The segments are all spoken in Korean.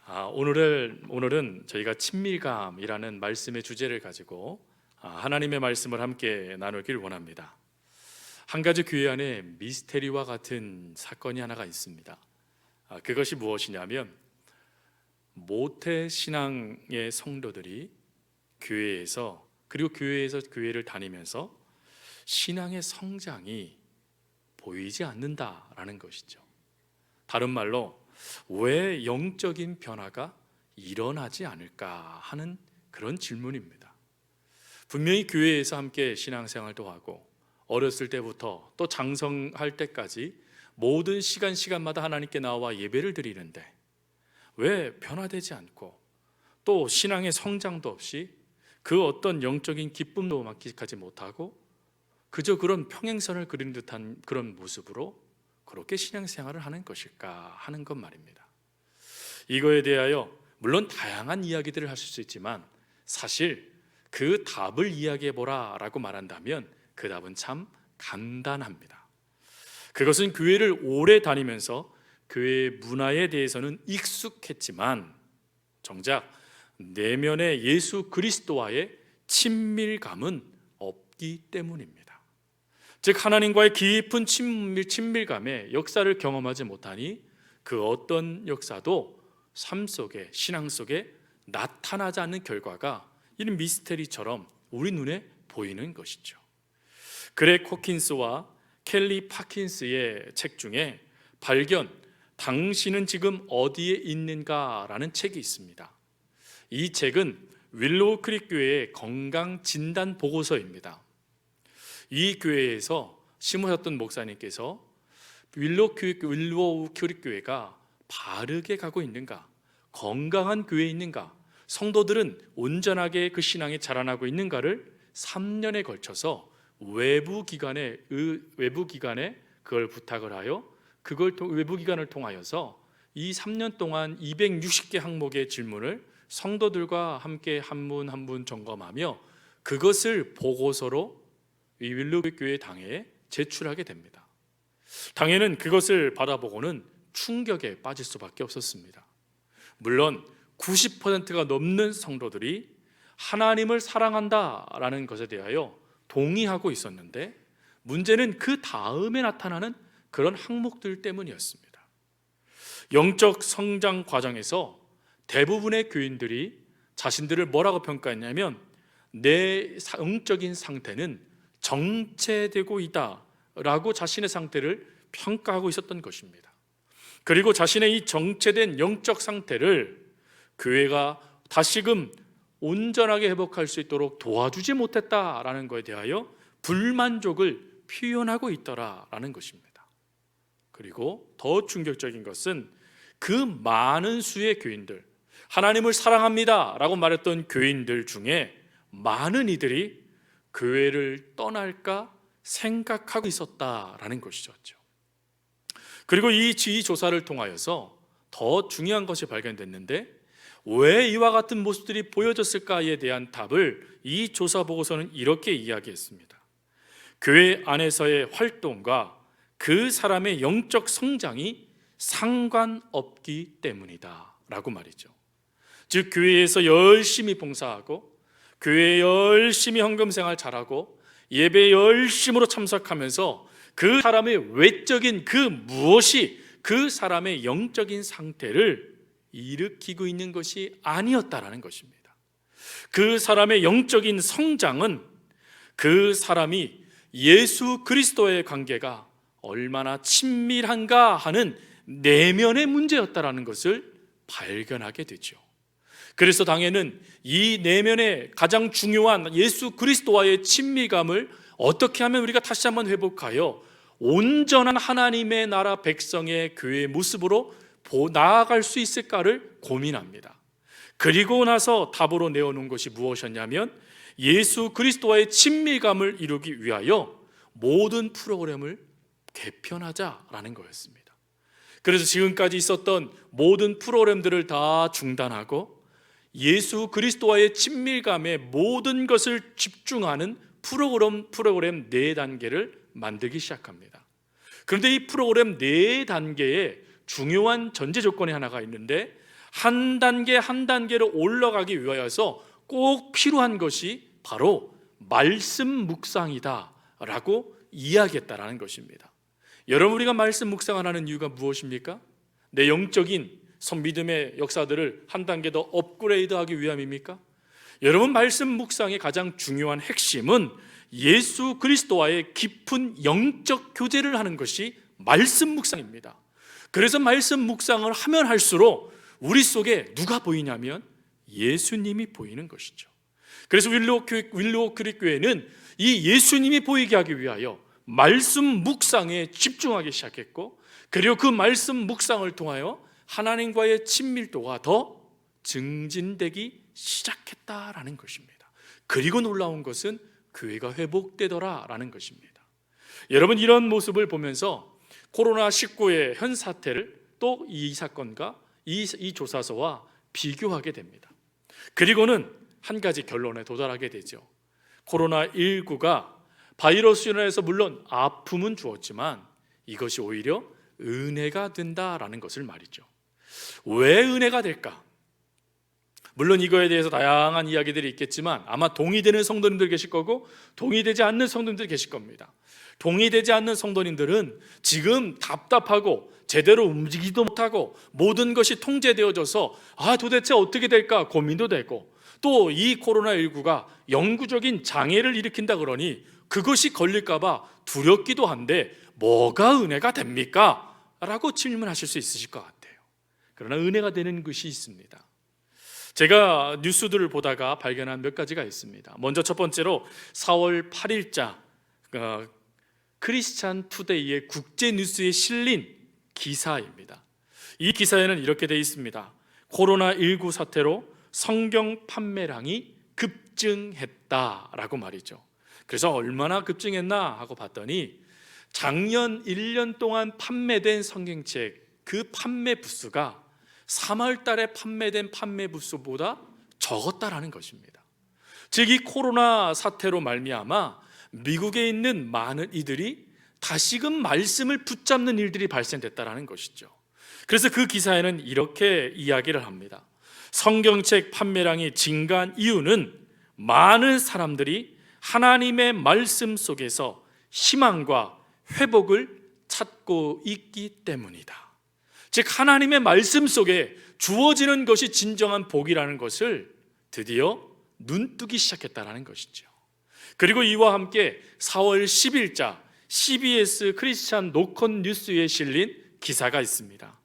오늘은 저희가 친밀감이라는 말씀의 주제를 가지고 하나님의 말씀을 함께 나누길 원합니다. 한 가지 교회 안에 미스테리와 같은 사건이 하나가 있습니다. 그것이 무엇이냐면 모태 신앙의 성도들이 교회에서 교회를 다니면서 신앙의 성장이 보이지 않는다라는 것이죠. 다른 말로 왜 영적인 변화가 일어나지 않을까 하는 그런 질문입니다. 분명히 교회에서 함께 신앙생활도 하고 어렸을 때부터 또 장성할 때까지 모든 시간마다 하나님께 나와 예배를 드리는데 왜 변화되지 않고 또 신앙의 성장도 없이 그 어떤 영적인 기쁨도 만끽하지 못하고 그저 그런 평행선을 그리는 듯한 그런 모습으로 그렇게 신앙생활을 하는 것일까 하는 것 말입니다. 이거에 대하여 물론 다양한 이야기들을 하실 수 있지만 사실 그 답을 이야기해보라 라고 말한다면 그 답은 참 간단합니다. 그것은 교회를 오래 다니면서 교회의 문화에 대해서는 익숙했지만 정작 내면의 예수 그리스도와의 친밀감은 없기 때문입니다. 즉 하나님과의 깊은 친밀감의 역사를 경험하지 못하니 그 어떤 역사도 삶 속에 신앙 속에 나타나지 않는 결과가 이런 미스테리처럼 우리 눈에 보이는 것이죠. 그렉 호킨스와 켈리 파킨스의 책 중에 발견, 당신은 지금 어디에 있는가라는 책이 있습니다. 이 책은 윌로우 크릭 교회의 건강 진단 보고서입니다. 이 교회에서 심으셨던 목사님께서 윌로우 크릭 교회가 바르게 가고 있는가, 건강한 교회에 있는가, 성도들은 온전하게 그 신앙에 자라나고 있는가를 3년에 걸쳐서 외부 기관에 그걸 부탁을 하여 외부 기관을 통하여서 이 3년 동안 260개 항목의 질문을 성도들과 함께 한 분 한 분 점검하며 그것을 보고서로 이 윌로우 교회 당회에 제출하게 됩니다. 당회는 그것을 받아보고는 충격에 빠질 수밖에 없었습니다. 물론 90%가 넘는 성도들이 하나님을 사랑한다라는 것에 대하여 동의하고 있었는데 문제는 그 다음에 나타나는 그런 항목들 때문이었습니다. 영적 성장 과정에서 대부분의 교인들이 자신들을 뭐라고 평가했냐면 내 영적인 상태는 정체되고 있다라고 자신의 상태를 평가하고 있었던 것입니다. 그리고 자신의 이 정체된 영적 상태를 교회가 다시금 온전하게 회복할 수 있도록 도와주지 못했다라는 것에 대하여 불만족을 표현하고 있더라라는 것입니다. 그리고 더 충격적인 것은 그 많은 수의 교인들, 하나님을 사랑합니다 라고 말했던 교인들 중에 많은 이들이 교회를 떠날까 생각하고 있었다라는 것이죠. 그리고 이 조사를 통하여서 더 중요한 것이 발견됐는데 왜 이와 같은 모습들이 보여졌을까에 대한 답을 이 조사 보고서는 이렇게 이야기했습니다. 교회 안에서의 활동과 그 사람의 영적 성장이 상관없기 때문이다 라고 말이죠. 즉 교회에서 열심히 봉사하고 교회에 열심히 헌금생활 잘하고 예배에 열심으로 참석하면서 그 사람의 외적인 그 무엇이 그 사람의 영적인 상태를 일으키고 있는 것이 아니었다라는 것입니다. 그 사람의 영적인 성장은 그 사람이 예수 그리스도의 관계가 얼마나 친밀한가 하는 내면의 문제였다라는 것을 발견하게 되죠. 그래서 당에는 이 내면의 가장 중요한 예수 그리스도와의 친밀감을 어떻게 하면 우리가 다시 한번 회복하여 온전한 하나님의 나라 백성의 교회의 모습으로 나아갈 수 있을까를 고민합니다. 그리고 나서 답으로 내어놓은 것이 무엇이었냐면 예수 그리스도와의 친밀감을 이루기 위하여 모든 프로그램을 개편하자라는 거였습니다. 그래서 지금까지 있었던 모든 프로그램들을 다 중단하고 예수 그리스도와의 친밀감에 모든 것을 집중하는 프로그램 4단계를 만들기 시작합니다. 그런데 이 프로그램 4단계에 중요한 전제 조건이 하나가 있는데 한 단계 한 단계로 올라가기 위하여서 꼭 필요한 것이 바로 말씀 묵상이다라고 이야기했다라는 것입니다. 여러분, 우리가 말씀 묵상을 하는 이유가 무엇입니까? 내 영적인 믿음의 역사들을 한 단계 더 업그레이드하기 위함입니까? 여러분, 말씀 묵상의 가장 중요한 핵심은 예수 그리스도와의 깊은 영적 교제를 하는 것이 말씀 묵상입니다. 그래서 말씀 묵상을 하면 할수록 우리 속에 누가 보이냐면 예수님이 보이는 것이죠. 그래서 윌로우 크릭 교회는 이 예수님이 보이게 하기 위하여 말씀 묵상에 집중하기 시작했고, 그리고 그 말씀 묵상을 통하여 하나님과의 친밀도가 더 증진되기 시작했다라는 것입니다. 그리고 놀라운 것은 교회가 회복되더라라는 것입니다. 여러분, 이런 모습을 보면서 코로나19의 현 사태를 또 이 사건과 이 조사서와 비교하게 됩니다. 그리고는 한 가지 결론에 도달하게 되죠. 코로나19가 바이러스로 인해서 물론 아픔은 주었지만 이것이 오히려 은혜가 된다라는 것을 말이죠. 왜 은혜가 될까? 물론 이거에 대해서 다양한 이야기들이 있겠지만 아마 동의되는 성도님들 계실 거고 동의되지 않는 성도님들 계실 겁니다. 동의되지 않는 성도님들은 지금 답답하고 제대로 움직이지도 못하고 모든 것이 통제되어져서 도대체 어떻게 될까 고민도 되고, 또 이 코로나19가 영구적인 장애를 일으킨다 그러니 그것이 걸릴까 봐 두렵기도 한데 뭐가 은혜가 됩니까? 라고 질문하실 수 있으실 것 같아요. 그러나 은혜가 되는 것이 있습니다. 제가 뉴스들을 보다가 발견한 몇 가지가 있습니다. 먼저 첫 번째로 4월 8일자 크리스찬 투데이의 국제 뉴스에 실린 기사입니다. 이 기사에는 이렇게 되어 있습니다. 코로나19 사태로 성경 판매량이 급증했다라고 말이죠. 그래서 얼마나 급증했나 하고 봤더니 작년 1년 동안 판매된 성경책 그 판매 부수가 3월 달에 판매된 판매 부수보다 적었다라는 것입니다. 즉, 이 코로나 사태로 말미암아 미국에 있는 많은 이들이 다시금 말씀을 붙잡는 일들이 발생됐다라는 것이죠. 그래서 그 기사에는 이렇게 이야기를 합니다. 성경책 판매량이 증가한 이유는 많은 사람들이 하나님의 말씀 속에서 희망과 회복을 찾고 있기 때문이다. 즉, 하나님의 말씀 속에 주어지는 것이 진정한 복이라는 것을 드디어 눈뜨기 시작했다는 것이죠. 그리고 이와 함께 4월 10일자 CBS 크리스찬 노컨 뉴스에 실린 기사가 있습니다.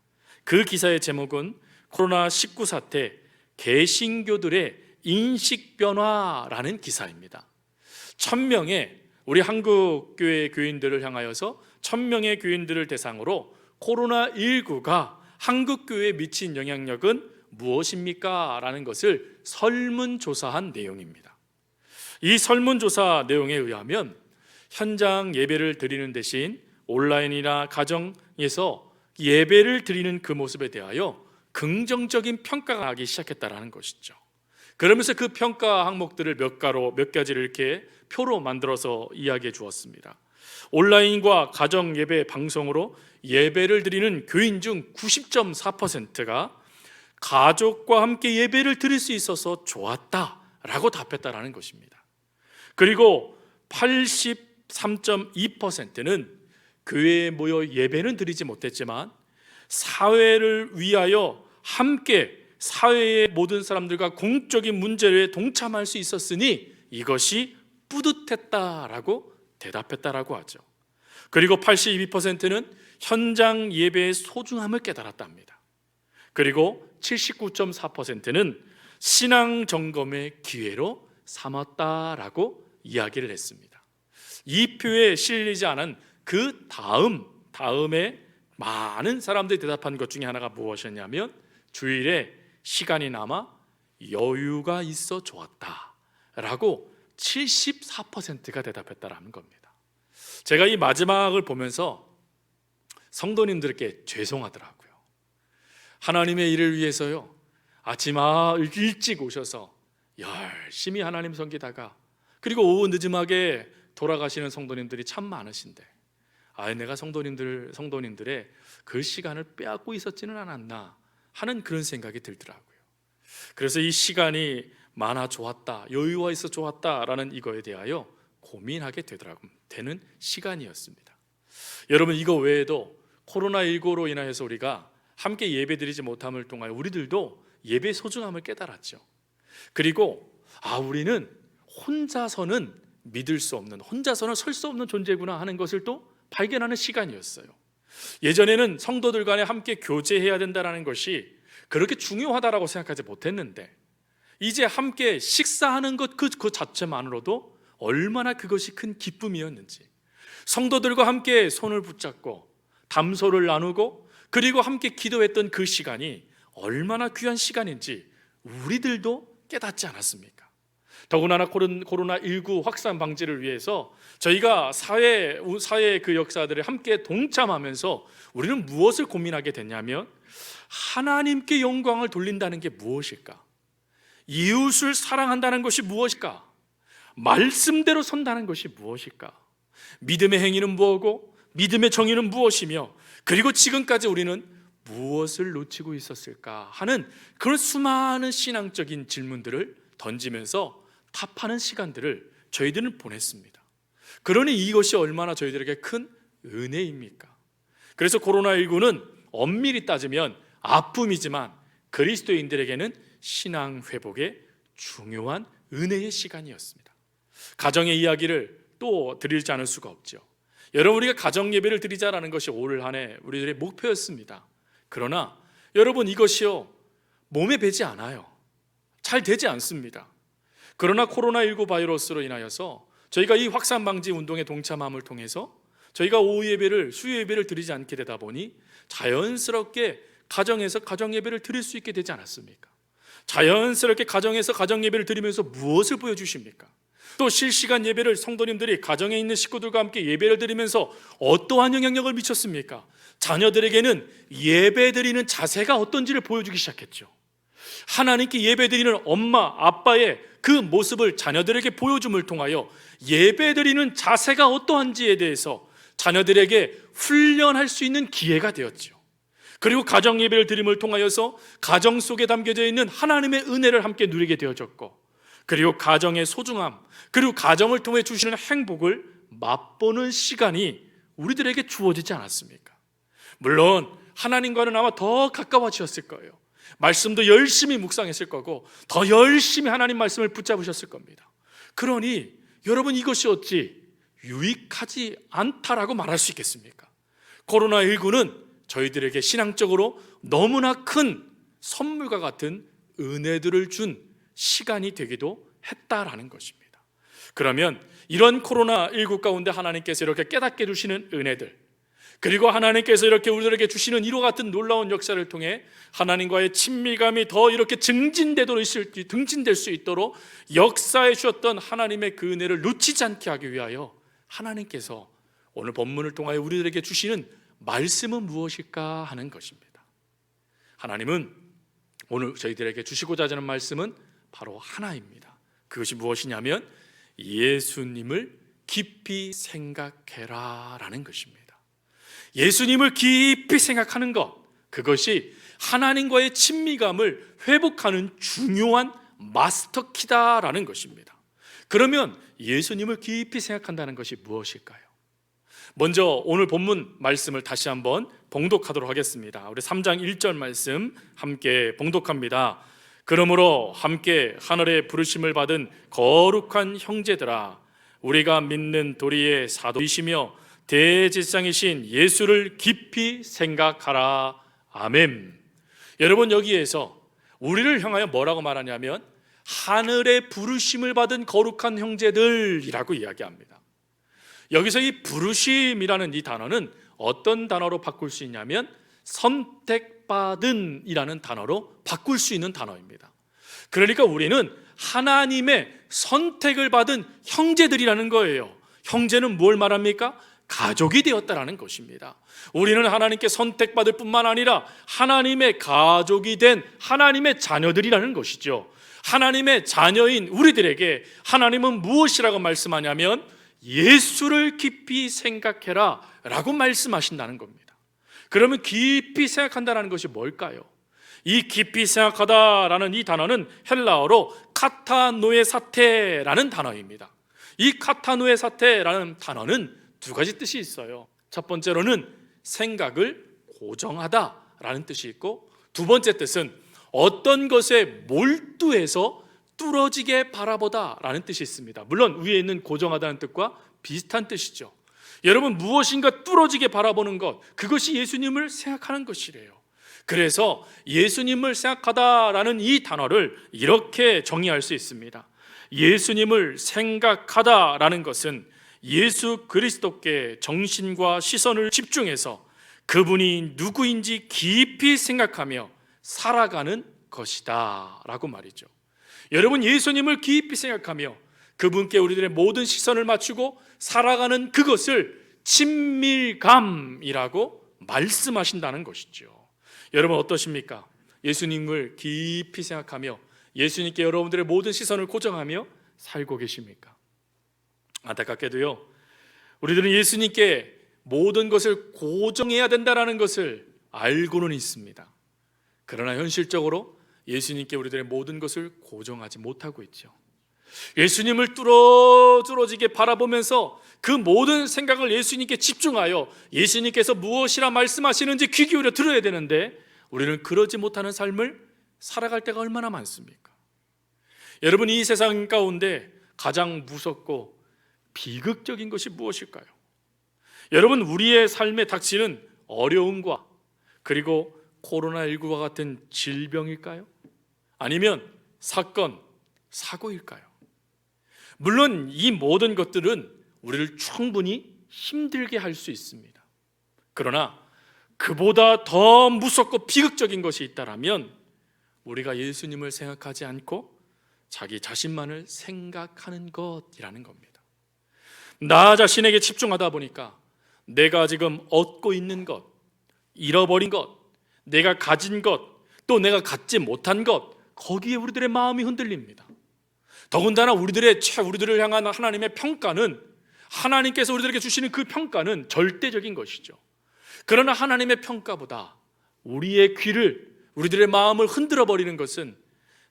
그 기사의 제목은 코로나19 사태 개신교들의 인식 변화라는 기사입니다. 1000명의 우리 한국교회 교인들을 향하여서 1000명의 교인들을 대상으로 코로나19가 한국교회에 미친 영향력은 무엇입니까? 라는 것을 설문조사한 내용입니다. 이 설문조사 내용에 의하면 현장 예배를 드리는 대신 온라인이나 가정에서 예배를 드리는 그 모습에 대하여 긍정적인 평가가 나기 시작했다는 것이죠. 그러면서 그 평가 항목들을 몇 가지를 이렇게 표로 만들어서 이야기해 주었습니다. 온라인과 가정 예배 방송으로 예배를 드리는 교인 중 90.4%가 가족과 함께 예배를 드릴 수 있어서 좋았다라고 답했다라는 것입니다. 그리고 83.2%는 교회에 모여 예배는 드리지 못했지만 사회를 위하여 함께 사회의 모든 사람들과 공적인 문제에 동참할 수 있었으니 이것이 뿌듯했다라고 대답했다라고 하죠. 그리고 82%는 현장 예배의 소중함을 깨달았답니다. 그리고 79.4%는 신앙 점검의 기회로 삼았다라고 이야기를 했습니다. 이 표에 실리지 않은 그 다음에 많은 사람들이 대답한 것 중에 하나가 무엇이었냐면 주일에 시간이 남아 여유가 있어 좋았다라고 74%가 대답했다라는 겁니다. 제가 이 마지막을 보면서 성도님들께 죄송하더라고요. 하나님의 일을 위해서요, 아침 일찍 오셔서 열심히 하나님 섬기다가 그리고 오후 늦음하게 돌아가시는 성도님들이 참 많으신데 내가 성도님들의 그 시간을 빼앗고 있었지는 않았나 하는 그런 생각이 들더라고요. 그래서 이 시간이 많아 좋았다, 여유가 있어 좋았다라는 이거에 대하여 고민하게 되는 시간이었습니다. 여러분, 이거 외에도 코로나19로 인하여서 우리가 함께 예배드리지 못함을 통하여 우리들도 예배의 소중함을 깨달았죠. 그리고 우리는 혼자서는 믿을 수 없는, 혼자서는 설 수 없는 존재구나 하는 것을 또 발견하는 시간이었어요. 예전에는 성도들 간에 함께 교제해야 된다는 것이 그렇게 중요하다라고 생각하지 못했는데, 이제 함께 식사하는 것 그 자체만으로도 얼마나 그것이 큰 기쁨이었는지, 성도들과 함께 손을 붙잡고 담소를 나누고 그리고 함께 기도했던 그 시간이 얼마나 귀한 시간인지 우리들도 깨닫지 않았습니까? 더구나 코로나19 확산 방지를 위해서 저희가 사회 그 역사들을 함께 동참하면서 우리는 무엇을 고민하게 됐냐면, 하나님께 영광을 돌린다는 게 무엇일까? 이웃을 사랑한다는 것이 무엇일까? 말씀대로 선다는 것이 무엇일까? 믿음의 행위는 무엇이고 믿음의 정의는 무엇이며, 그리고 지금까지 우리는 무엇을 놓치고 있었을까 하는 그런 수많은 신앙적인 질문들을 던지면서 답하는 시간들을 저희들은 보냈습니다. 그러니 이것이 얼마나 저희들에게 큰 은혜입니까? 그래서 코로나19는 엄밀히 따지면 아픔이지만 그리스도인들에게는 신앙 회복의 중요한 은혜의 시간이었습니다. 가정의 이야기를 또 드리지 않을 수가 없죠. 여러분, 우리가 가정 예배를 드리자라는 것이 올 한 해 우리들의 목표였습니다. 그러나 여러분, 이것이요 몸에 배지 않아요. 잘 되지 않습니다. 그러나 코로나19 바이러스로 인하여서 저희가 이 확산 방지 운동에 동참함을 통해서 저희가 오후 예배를, 수요 예배를 드리지 않게 되다 보니 자연스럽게 가정에서 가정 예배를 드릴 수 있게 되지 않았습니까? 자연스럽게 가정에서 가정 예배를 드리면서 무엇을 보여주십니까? 또 실시간 예배를 성도님들이 가정에 있는 식구들과 함께 예배를 드리면서 어떠한 영향력을 미쳤습니까? 자녀들에게는 예배 드리는 자세가 어떤지를 보여주기 시작했죠. 하나님께 예배 드리는 엄마, 아빠의 그 모습을 자녀들에게 보여줌을 통하여 예배 드리는 자세가 어떠한지에 대해서 자녀들에게 훈련할 수 있는 기회가 되었죠. 그리고 가정 예배를 드림을 통하여서 가정 속에 담겨져 있는 하나님의 은혜를 함께 누리게 되어졌고, 그리고 가정의 소중함, 그리고 가정을 통해 주시는 행복을 맛보는 시간이 우리들에게 주어지지 않았습니까? 물론 하나님과는 아마 더 가까워지셨을 거예요. 말씀도 열심히 묵상했을 거고 더 열심히 하나님 말씀을 붙잡으셨을 겁니다. 그러니 여러분, 이것이 어찌 유익하지 않다라고 말할 수 있겠습니까? 코로나19는 저희들에게 신앙적으로 너무나 큰 선물과 같은 은혜들을 준 시간이 되기도 했다라는 것입니다. 그러면 이런 코로나19 가운데 하나님께서 이렇게 깨닫게 해주시는 은혜들, 그리고 하나님께서 이렇게 우리들에게 주시는 이와 같은 놀라운 역사를 통해 하나님과의 친밀감이 더 이렇게 증진될 수 있도록 역사해 주셨던 하나님의 그 은혜를 놓치지 않게 하기 위하여 하나님께서 오늘 본문을 통하여 우리들에게 주시는 말씀은 무엇일까 하는 것입니다. 하나님은 오늘 저희들에게 주시고자 하는 말씀은 바로 하나입니다. 그것이 무엇이냐면 예수님을 깊이 생각해라 라는 것입니다. 예수님을 깊이 생각하는 것, 그것이 하나님과의 친밀감을 회복하는 중요한 마스터키다라는 것입니다. 그러면 예수님을 깊이 생각한다는 것이 무엇일까요? 먼저 오늘 본문 말씀을 다시 한번 봉독하도록 하겠습니다. 우리 3장 1절 말씀 함께 봉독합니다. 그러므로 함께 하늘의 부르심을 받은 거룩한 형제들아, 우리가 믿는 도리의 사도이시며 대제사장이신 예수를 깊이 생각하라. 아멘. 여러분, 여기에서 우리를 향하여 뭐라고 말하냐면 하늘의 부르심을 받은 거룩한 형제들이라고 이야기합니다. 여기서 이 부르심이라는 이 단어는 어떤 단어로 바꿀 수 있냐면 선택받은 이라는 단어로 바꿀 수 있는 단어입니다. 그러니까 우리는 하나님의 선택을 받은 형제들이라는 거예요. 형제는 뭘 말합니까? 가족이 되었다라는 것입니다. 우리는 하나님께 선택받을 뿐만 아니라 하나님의 가족이 된 하나님의 자녀들이라는 것이죠. 하나님의 자녀인 우리들에게 하나님은 무엇이라고 말씀하냐면 예수를 깊이 생각해라 라고 말씀하신다는 겁니다. 그러면 깊이 생각한다는 것이 뭘까요? 이 깊이 생각하다라는 이 단어는 헬라어로 카타노에사테라는 단어입니다. 이 카타노에사테라는 단어는 두 가지 뜻이 있어요. 첫 번째로는 생각을 고정하다라는 뜻이 있고, 두 번째 뜻은 어떤 것에 몰두해서 뚫어지게 바라보다라는 뜻이 있습니다. 물론 위에 있는 고정하다는 뜻과 비슷한 뜻이죠. 여러분, 무엇인가 뚫어지게 바라보는 것, 그것이 예수님을 생각하는 것이래요. 그래서 예수님을 생각하다라는 이 단어를 이렇게 정의할 수 있습니다. 예수님을 생각하다라는 것은 예수 그리스도께 정신과 시선을 집중해서 그분이 누구인지 깊이 생각하며 살아가는 것이다 라고 말이죠. 여러분, 예수님을 깊이 생각하며 그분께 우리들의 모든 시선을 맞추고 살아가는 그것을 친밀감이라고 말씀하신다는 것이죠. 여러분, 어떠십니까? 예수님을 깊이 생각하며 예수님께 여러분들의 모든 시선을 고정하며 살고 계십니까? 안타깝게도요, 우리들은 예수님께 모든 것을 고정해야 된다는 것을 알고는 있습니다. 그러나 현실적으로 예수님께 우리들의 모든 것을 고정하지 못하고 있죠. 예수님을 뚫어지게 바라보면서 그 모든 생각을 예수님께 집중하여 예수님께서 무엇이라 말씀하시는지 귀 기울여 들어야 되는데, 우리는 그러지 못하는 삶을 살아갈 때가 얼마나 많습니까? 여러분, 이 세상 가운데 가장 무섭고 비극적인 것이 무엇일까요? 여러분, 우리의 삶에 닥치는 어려움과 그리고 코로나19와 같은 질병일까요? 아니면 사건, 사고일까요? 물론 이 모든 것들은 우리를 충분히 힘들게 할 수 있습니다. 그러나 그보다 더 무섭고 비극적인 것이 있다면 우리가 예수님을 생각하지 않고 자기 자신만을 생각하는 것이라는 겁니다. 나 자신에게 집중하다 보니까 내가 지금 얻고 있는 것, 잃어버린 것, 내가 가진 것, 또 내가 갖지 못한 것, 거기에 우리들의 마음이 흔들립니다. 더군다나 우리들을 향한 하나님의 평가는, 하나님께서 우리들에게 주시는 그 평가는 절대적인 것이죠. 그러나 하나님의 평가보다 우리의 귀를, 우리들의 마음을 흔들어 버리는 것은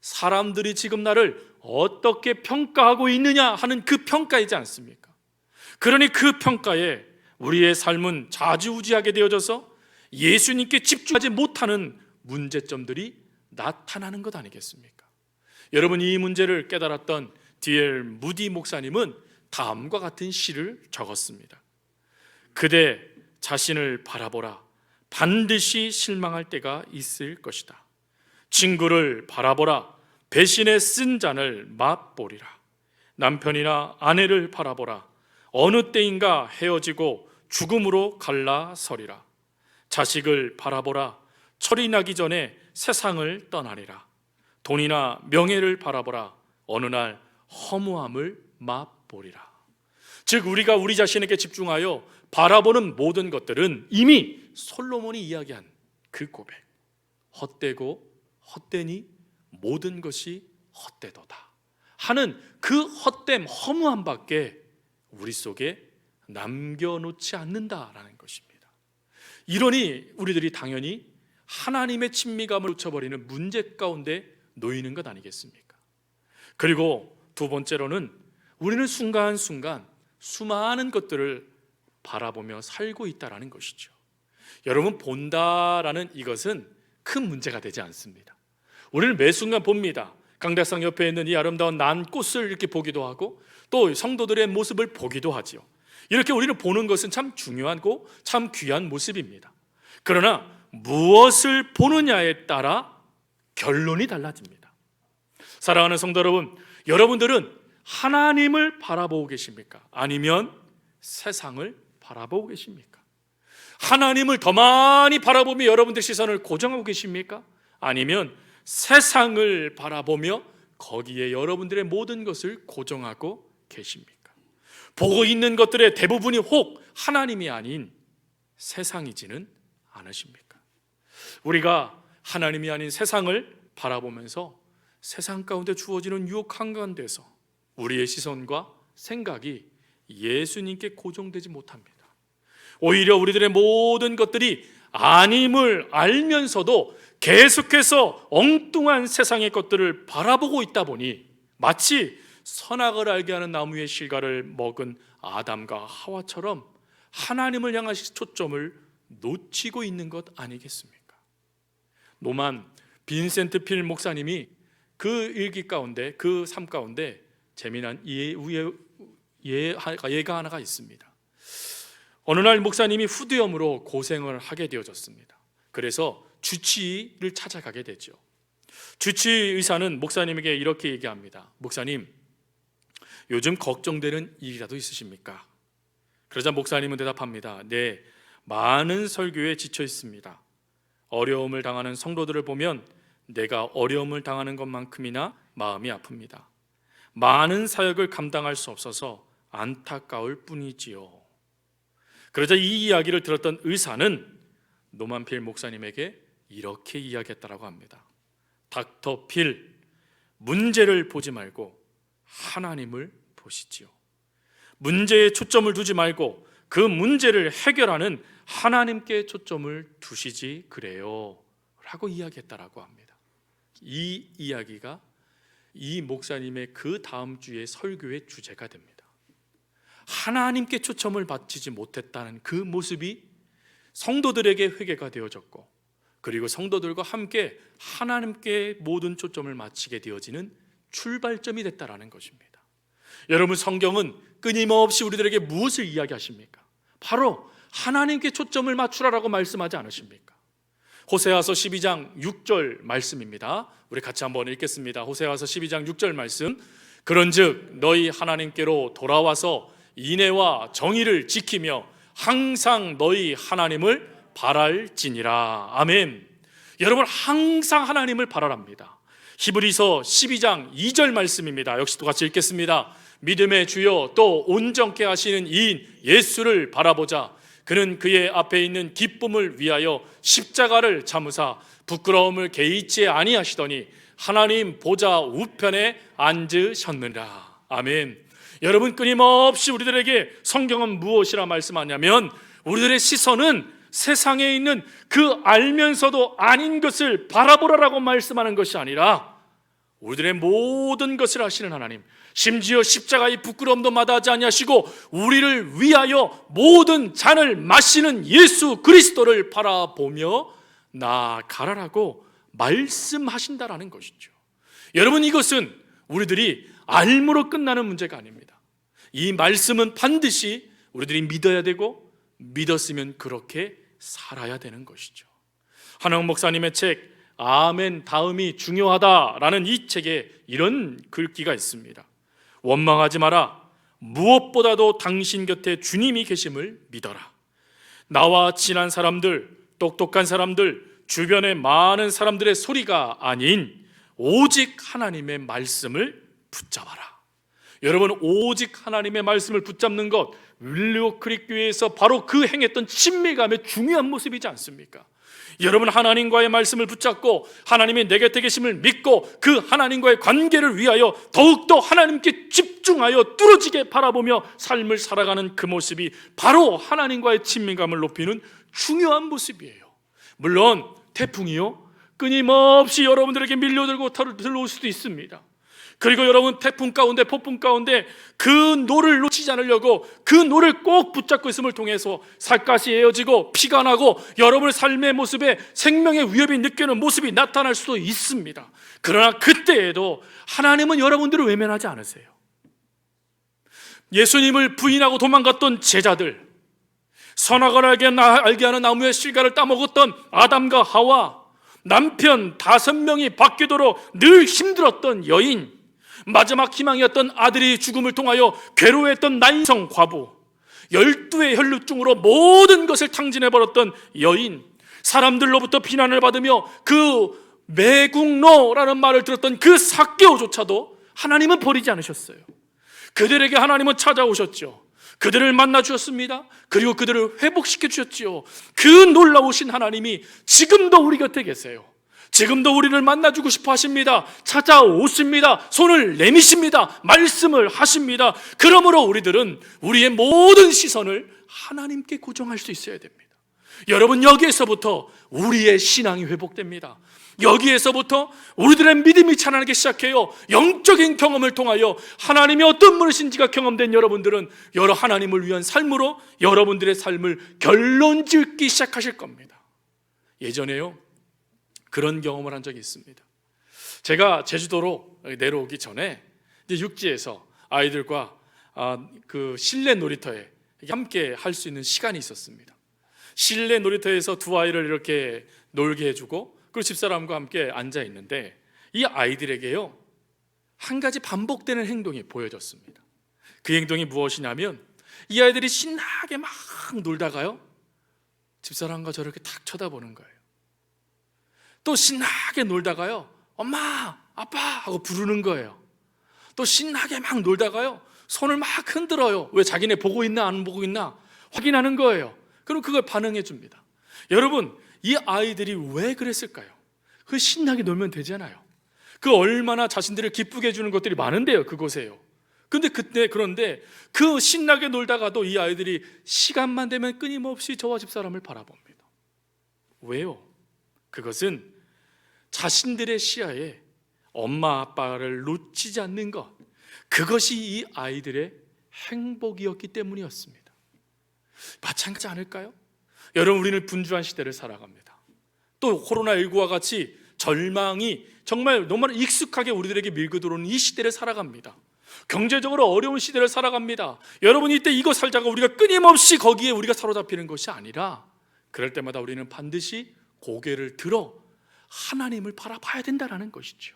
사람들이 지금 나를 어떻게 평가하고 있느냐 하는 그 평가이지 않습니까? 그러니 그 평가에 우리의 삶은 좌지우지하게 되어져서 예수님께 집중하지 못하는 문제점들이 나타나는 것 아니겠습니까? 여러분, 이 문제를 깨달았던 D.L. 무디 목사님은 다음과 같은 시를 적었습니다. 그대 자신을 바라보라. 반드시 실망할 때가 있을 것이다. 친구를 바라보라. 배신에 쓴 잔을 맛보리라. 남편이나 아내를 바라보라. 어느 때인가 헤어지고 죽음으로 갈라서리라. 자식을 바라보라. 철이 나기 전에 세상을 떠나리라. 돈이나 명예를 바라보라. 어느 날 허무함을 맛보리라. 즉, 우리가 우리 자신에게 집중하여 바라보는 모든 것들은 이미 솔로몬이 이야기한 그 고백, 헛되고 헛되니 모든 것이 헛되도다 하는 그 헛됨, 허무함밖에 우리 속에 남겨놓지 않는다라는 것입니다. 이러니 우리들이 당연히 하나님의 친밀감을 놓쳐버리는 문제 가운데 놓이는 것 아니겠습니까? 그리고 두 번째로는 우리는 순간순간 수많은 것들을 바라보며 살고 있다는 것이죠. 여러분, 본다라는 이것은 큰 문제가 되지 않습니다. 우리는 매 순간 봅니다. 강대상 옆에 있는 이 아름다운 난꽃을 이렇게 보기도 하고 또 성도들의 모습을 보기도 하지요. 이렇게 우리는 보는 것은 참 중요하고 참 귀한 모습입니다. 그러나 무엇을 보느냐에 따라 결론이 달라집니다. 사랑하는 성도 여러분, 여러분들은 하나님을 바라보고 계십니까? 아니면 세상을 바라보고 계십니까? 하나님을 더 많이 바라보며 여러분들 시선을 고정하고 계십니까? 아니면 세상을 바라보며 거기에 여러분들의 모든 것을 고정하고 계십니까? 보고 있는 것들의 대부분이 혹 하나님이 아닌 세상이지는 않으십니까? 우리가 하나님이 아닌 세상을 바라보면서 세상 가운데 주어지는 유혹 한가운데서 우리의 시선과 생각이 예수님께 고정되지 못합니다. 오히려 우리들의 모든 것들이 아님을 알면서도 계속해서 엉뚱한 세상의 것들을 바라보고 있다 보니 마치 선악을 알게 하는 나무의 실과를 먹은 아담과 하와처럼 하나님을 향하신 초점을 놓치고 있는 것 아니겠습니까? 노만 빈센트 필 목사님이 그 일기 가운데, 그 삶 가운데 재미난 예가 하나가 있습니다. 어느 날 목사님이 후두염으로 고생을 하게 되어졌습니다. 그래서 주치의를 찾아가게 되죠. 주치의 의사는 목사님에게 이렇게 얘기합니다. 목사님, 요즘 걱정되는 일이라도 있으십니까? 그러자 목사님은 대답합니다. 네, 많은 설교에 지쳐 있습니다. 어려움을 당하는 성도들을 보면 내가 어려움을 당하는 것만큼이나 마음이 아픕니다. 많은 사역을 감당할 수 없어서 안타까울 뿐이지요. 그러자 이 이야기를 들었던 의사는 노만 필 목사님에게 이렇게 이야기했다고 합니다. 닥터 필, 문제를 보지 말고 하나님을 보시지요. 문제에 초점을 두지 말고 그 문제를 해결하는 하나님께 초점을 두시지 그래요 라고 이야기했다고 합니다. 이 이야기가 이 목사님의 그 다음 주의 설교의 주제가 됩니다. 하나님께 초점을 맞추지 못했다는 그 모습이 성도들에게 회개가 되어졌고, 그리고 성도들과 함께 하나님께 모든 초점을 맞추게 되어지는 출발점이 됐다라는 것입니다. 여러분, 성경은 끊임없이 우리들에게 무엇을 이야기하십니까? 바로 하나님께 초점을 맞추라라고 말씀하지 않으십니까? 호세아서 12장 6절 말씀입니다. 우리 같이 한번 읽겠습니다. 호세아서 12장 6절 말씀. 그런즉 너희 하나님께로 돌아와서 인애와 정의를 지키며 항상 너희 하나님을 바랄지니라. 아멘. 여러분, 항상 하나님을 바라랍니다. 히브리서 12장 2절 말씀입니다. 역시 똑같이 읽겠습니다. 믿음의 주요 또 온전케 하시는 이인 예수를 바라보자. 그는 그의 앞에 있는 기쁨을 위하여 십자가를 참으사 부끄러움을 개의치 아니하시더니 하나님 보좌 우편에 앉으셨느니라. 아멘. 여러분, 끊임없이 우리들에게 성경은 무엇이라 말씀하냐면, 우리들의 시선은 세상에 있는 그 알면서도 아닌 것을 바라보라라고 말씀하는 것이 아니라 우리들의 모든 것을 아시는 하나님, 심지어 십자가의 부끄러움도 마다하지 아니하시고 우리를 위하여 모든 잔을 마시는 예수 그리스도를 바라보며 나아가라라고 말씀하신다라는 것이죠. 여러분, 이것은 우리들이 알므로 끝나는 문제가 아닙니다. 이 말씀은 반드시 우리들이 믿어야 되고 믿었으면 그렇게 살아야 되는 것이죠. 한영 목사님의 책 아멘 다음이 중요하다라는 이 책에 이런 글귀가 있습니다. 원망하지 마라. 무엇보다도 당신 곁에 주님이 계심을 믿어라. 나와 친한 사람들, 똑똑한 사람들, 주변의 많은 사람들의 소리가 아닌 오직 하나님의 말씀을 붙잡아라. 여러분, 오직 하나님의 말씀을 붙잡는 것, 윌리오크릭 교회에서 바로 그 행했던 친밀감의 중요한 모습이지 않습니까? 여러분, 하나님과의 말씀을 붙잡고 하나님이 내 곁에 계심을 믿고 그 하나님과의 관계를 위하여 더욱더 하나님께 집중하여 뚫어지게 바라보며 삶을 살아가는 그 모습이 바로 하나님과의 친밀감을 높이는 중요한 모습이에요. 물론 태풍이요, 끊임없이 여러분들에게 밀려들고 들어올 수도 있습니다. 그리고 여러분, 태풍 가운데, 폭풍 가운데 그 노를 놓치지 않으려고 그 노를 꼭 붙잡고 있음을 통해서 살갗이 에어지고 피가 나고 여러분의 삶의 모습에 생명의 위협이 느끼는 모습이 나타날 수도 있습니다. 그러나 그때에도 하나님은 여러분들을 외면하지 않으세요. 예수님을 부인하고 도망갔던 제자들, 선악을 알게 하는 나무의 실과를 따먹었던 아담과 하와, 남편 5명이 바뀌도록 늘 힘들었던 여인, 마지막 희망이었던 아들의 죽음을 통하여 괴로워했던 나인성 과부, 12의 혈루증으로 모든 것을 탕진해버렸던 여인, 사람들로부터 비난을 받으며 그 매국노라는 말을 들었던 그 삭개오조차도 하나님은 버리지 않으셨어요. 그들에게 하나님은 찾아오셨죠. 그들을 만나 주셨습니다. 그리고 그들을 회복시켜 주셨지요. 그 놀라우신 하나님이 지금도 우리 곁에 계세요. 지금도 우리를 만나주고 싶어 하십니다. 찾아오십니다. 손을 내미십니다. 말씀을 하십니다. 그러므로 우리들은 우리의 모든 시선을 하나님께 고정할 수 있어야 됩니다. 여러분, 여기에서부터 우리의 신앙이 회복됩니다. 여기에서부터 우리들의 믿음이 자라나기 시작해요. 영적인 경험을 통하여 하나님이 어떤 분이신지가 경험된 여러분들은 여러 하나님을 위한 삶으로 여러분들의 삶을 결론 짓기 시작하실 겁니다. 예전에요, 그런 경험을 한 적이 있습니다. 제가 제주도로 내려오기 전에 이제 육지에서 아이들과 그 실내 놀이터에 함께 할 수 있는 시간이 있었습니다. 실내 놀이터에서 두 아이를 이렇게 놀게 해주고 그리고 집사람과 함께 앉아 있는데 이 아이들에게요, 한 가지 반복되는 행동이 보여졌습니다. 그 행동이 무엇이냐면 이 아이들이 신나게 막 놀다가요, 집사람과 저렇게 탁 쳐다보는 거예요. 또 신나게 놀다가요, 엄마, 아빠 하고 부르는 거예요. 또 신나게 막 놀다가요, 손을 막 흔들어요. 왜? 자기네 보고 있나 안 보고 있나 확인하는 거예요. 그럼 그걸 반응해 줍니다. 여러분, 이 아이들이 왜 그랬을까요? 그 신나게 놀면 되잖아요. 그 얼마나 자신들을 기쁘게 해주는 것들이 많은데요, 그곳에요. 그런데 그 신나게 놀다가도 이 아이들이 시간만 되면 끊임없이 저와 집사람을 바라봅니다. 왜요? 그것은 자신들의 시야에 엄마 아빠를 놓치지 않는 것, 그것이 이 아이들의 행복이었기 때문이었습니다. 마찬가지 않을까요? 여러분, 우리는 분주한 시대를 살아갑니다. 또 코로나19와 같이 절망이 정말 너무나 익숙하게 우리들에게 밀고 들어오는 이 시대를 살아갑니다. 경제적으로 어려운 시대를 살아갑니다. 여러분, 이때 이거 살자가 우리가 끊임없이 거기에 우리가 사로잡히는 것이 아니라 그럴 때마다 우리는 반드시 고개를 들어 하나님을 바라봐야 된다는 것이죠.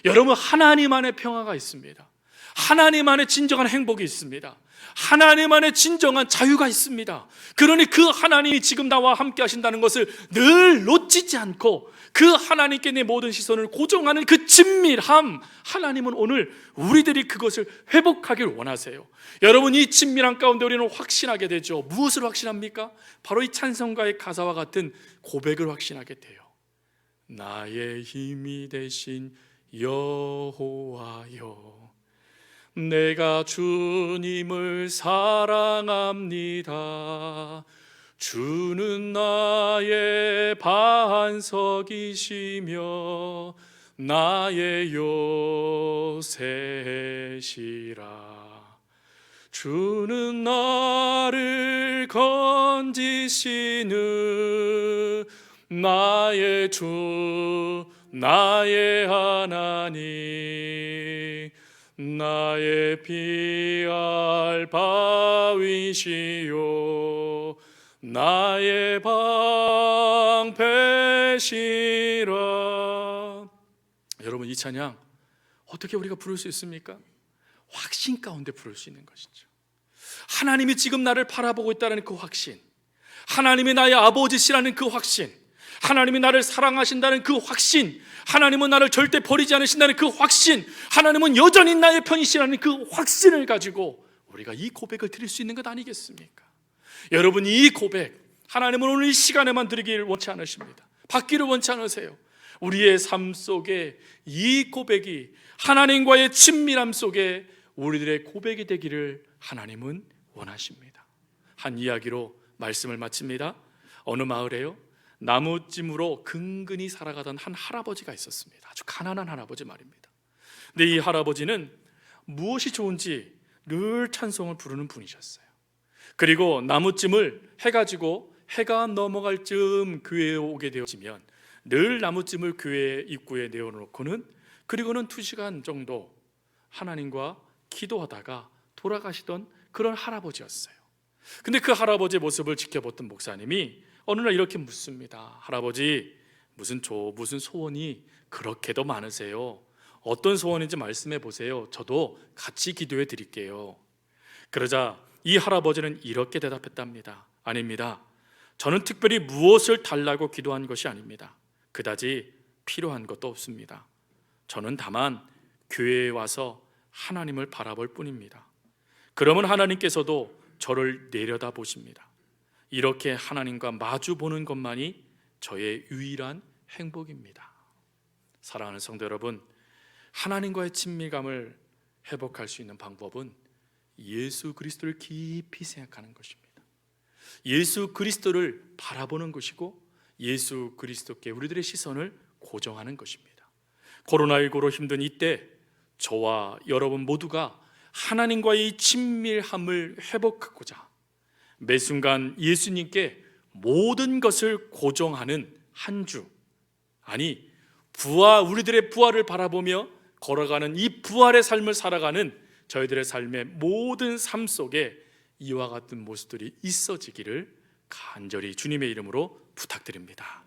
여러분, 하나님 안에 평화가 있습니다. 하나님 안에 진정한 행복이 있습니다. 하나님 안에 진정한 자유가 있습니다. 그러니 그 하나님이 지금 나와 함께 하신다는 것을 늘 놓치지 않고 그 하나님께 내 모든 시선을 고정하는 그 친밀함, 하나님은 오늘 우리들이 그것을 회복하길 원하세요. 여러분, 이 친밀함 가운데 우리는 확신하게 되죠. 무엇을 확신합니까? 바로 이 찬송가의 가사와 같은 고백을 확신하게 돼요. 나의 힘이 되신 여호와여, 내가 주님을 사랑합니다. 주는 나의 반석이시며 나의 요새시라. 주는 나를 건지시는 나의 주, 나의 하나님, 나의 피할 바위시요 나의 방패시라. 여러분, 이 찬양 어떻게 우리가 부를 수 있습니까? 확신 가운데 부를 수 있는 것이죠. 하나님이 지금 나를 바라보고 있다는 그 확신, 하나님이 나의 아버지시라는 그 확신, 하나님이 나를 사랑하신다는 그 확신, 하나님은 나를 절대 버리지 않으신다는 그 확신, 하나님은 여전히 나의 편이시라는 그 확신을 가지고 우리가 이 고백을 드릴 수 있는 것 아니겠습니까? 여러분, 이 고백 하나님은 오늘 이 시간에만 드리기를 원치 않으십니다. 받기를 원치 않으세요. 우리의 삶 속에 이 고백이 하나님과의 친밀함 속에 우리들의 고백이 되기를 하나님은 원하십니다. 한 이야기로 말씀을 마칩니다. 어느 마을에요, 나무찜으로 근근히 살아가던 한 할아버지가 있었습니다. 아주 가난한 할아버지 말입니다. 근데 이 할아버지는 무엇이 좋은지 늘 찬송을 부르는 분이셨어요. 그리고 나무찜을 해가지고 해가 넘어갈 즈음 교회에 오게 되어지면 늘 나무찜을 교회 입구에 내어놓고는 그리고는 2시간 정도 하나님과 기도하다가 돌아가시던 그런 할아버지였어요. 근데 그 할아버지의 모습을 지켜보던 목사님이 어느 날 이렇게 묻습니다. 할아버지, 무슨 소원이 그렇게도 많으세요? 어떤 소원인지 말씀해 보세요. 저도 같이 기도해 드릴게요. 그러자 이 할아버지는 이렇게 대답했답니다. 아닙니다. 저는 특별히 무엇을 달라고 기도한 것이 아닙니다. 그다지 필요한 것도 없습니다. 저는 다만 교회에 와서 하나님을 바라볼 뿐입니다. 그러면 하나님께서도 저를 내려다 보십니다. 이렇게 하나님과 마주 보는 것만이 저의 유일한 행복입니다. 사랑하는 성도 여러분, 하나님과의 친밀감을 회복할 수 있는 방법은 예수 그리스도를 깊이 생각하는 것입니다. 예수 그리스도를 바라보는 것이고 예수 그리스도께 우리들의 시선을 고정하는 것입니다. 코로나19로 힘든 이때 저와 여러분 모두가 하나님과의 친밀함을 회복하고자 매 순간 예수님께 모든 것을 고정하는 한 주, 아니 우리들의 부활을 바라보며 걸어가는 이 부활의 삶을 살아가는 저희들의 삶의 모든 삶 속에 이와 같은 모습들이 있어지기를 간절히 주님의 이름으로 부탁드립니다.